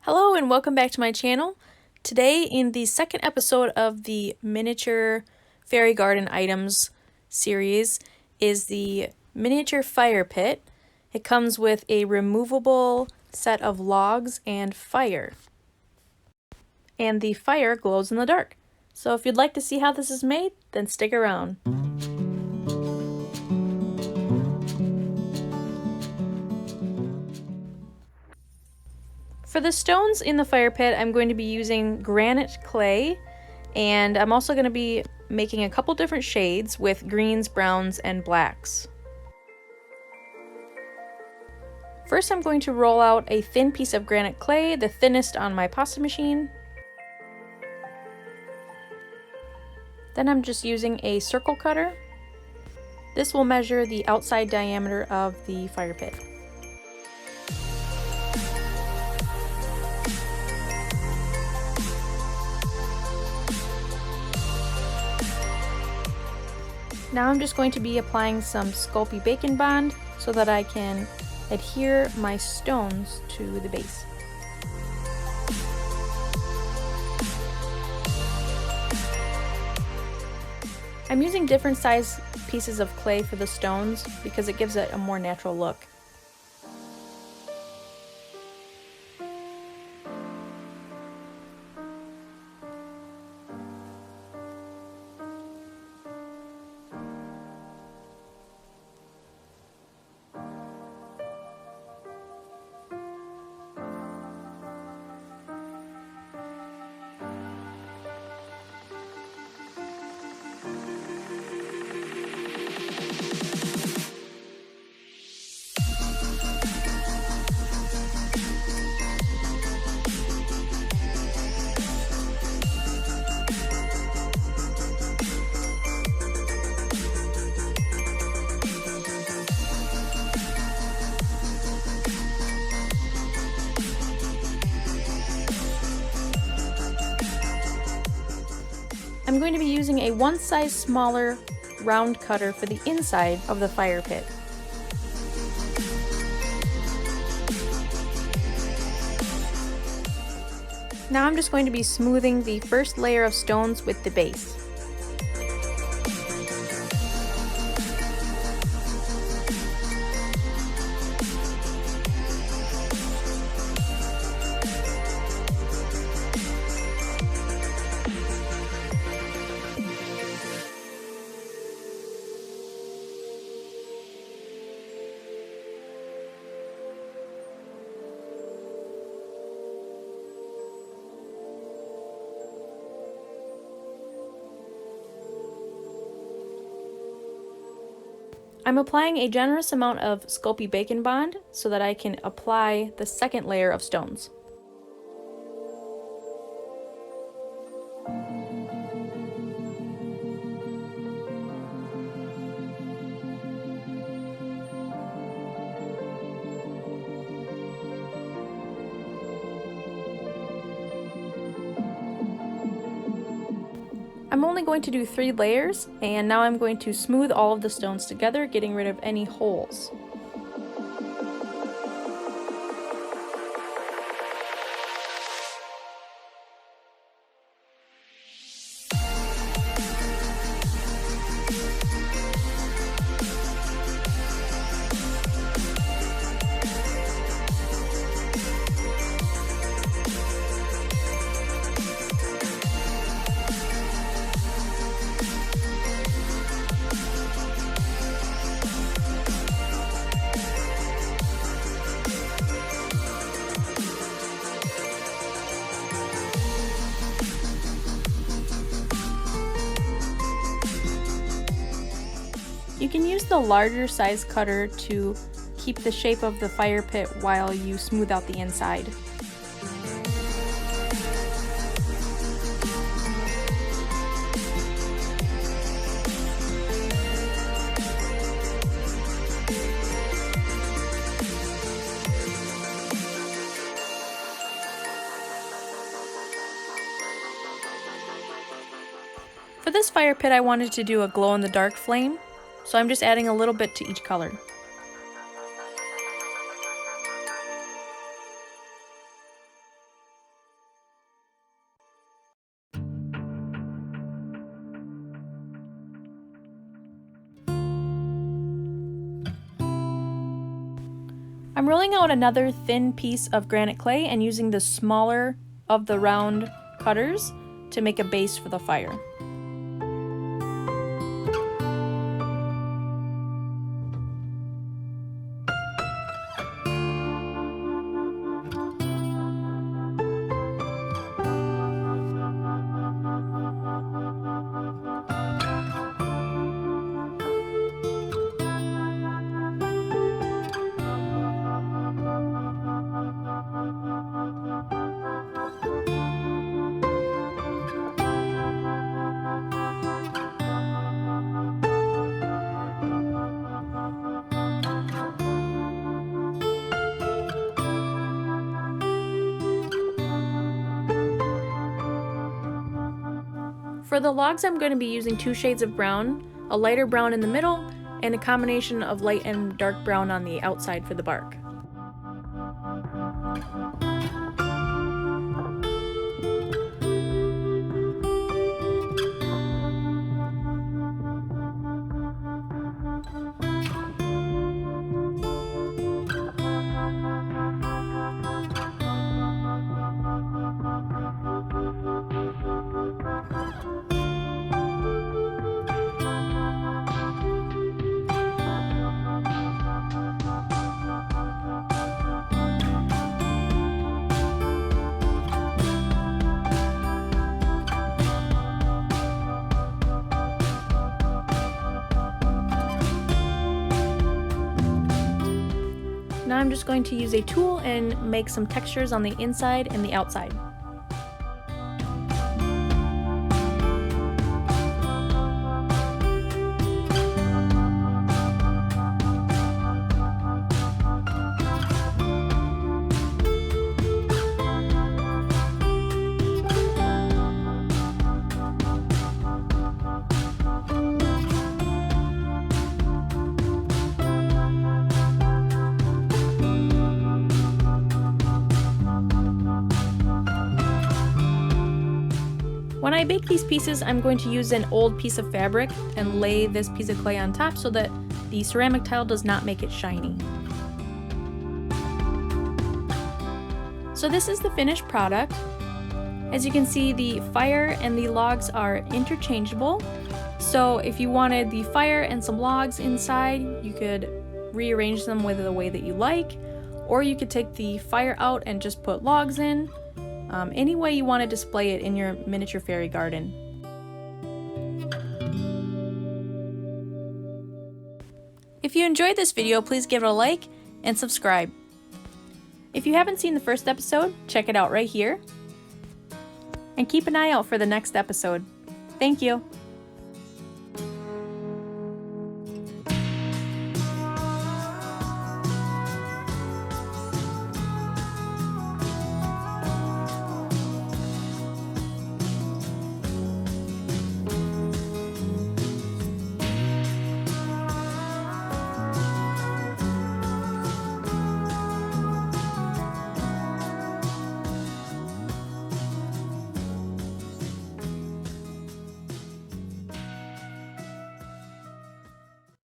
Hello and welcome back to my channel. Today in the second episode of the miniature fairy garden items series is the miniature fire pit. It comes with a removable set of logs and fire. And the fire glows in the dark. So if you'd like to see how this is made, then stick around. For the stones in the fire pit, I'm going to be using granite clay, and I'm also going to be making a couple different shades with greens, browns, and blacks. First, I'm going to roll out a thin piece of granite clay, the thinnest on my pasta machine. Then I'm just using a circle cutter. This will measure the outside diameter of the fire pit. Now I'm just going to be applying some Sculpey Bacon Bond so that I can adhere my stones to the base. I'm using different size pieces of clay for the stones because it gives it a more natural look. I'm going to be using a one size smaller round cutter for the inside of the fire pit. Now I'm just going to be smoothing the first layer of stones with the base. I'm applying a generous amount of Sculpey Bacon Bond so that I can apply the second layer of stones. I'm only going to do 3 layers, and now I'm going to smooth all of the stones together, getting rid of any holes. You can use the larger size cutter to keep the shape of the fire pit while you smooth out the inside. For this fire pit, I wanted to do a glow-in-the-dark flame, so I'm just adding a little bit to each color. I'm rolling out another thin piece of granite clay and using the smaller of the round cutters to make a base for the fire. For the logs, I'm going to be using 2 shades of brown, a lighter brown in the middle, and a combination of light and dark brown on the outside for the bark. Now I'm just going to use a tool and make some textures on the inside and the outside. When I bake these pieces, I'm going to use an old piece of fabric and lay this piece of clay on top so that the ceramic tile does not make it shiny. So this is the finished product. As you can see, the fire and the logs are interchangeable. So if you wanted the fire and some logs inside, you could rearrange them with the way that you like, or you could take the fire out and just put logs in. Any way you want to display it in your miniature fairy garden. If you enjoyed this video, please give it a like and subscribe. If you haven't seen the first episode, check it out right here. And keep an eye out for the next episode. Thank you.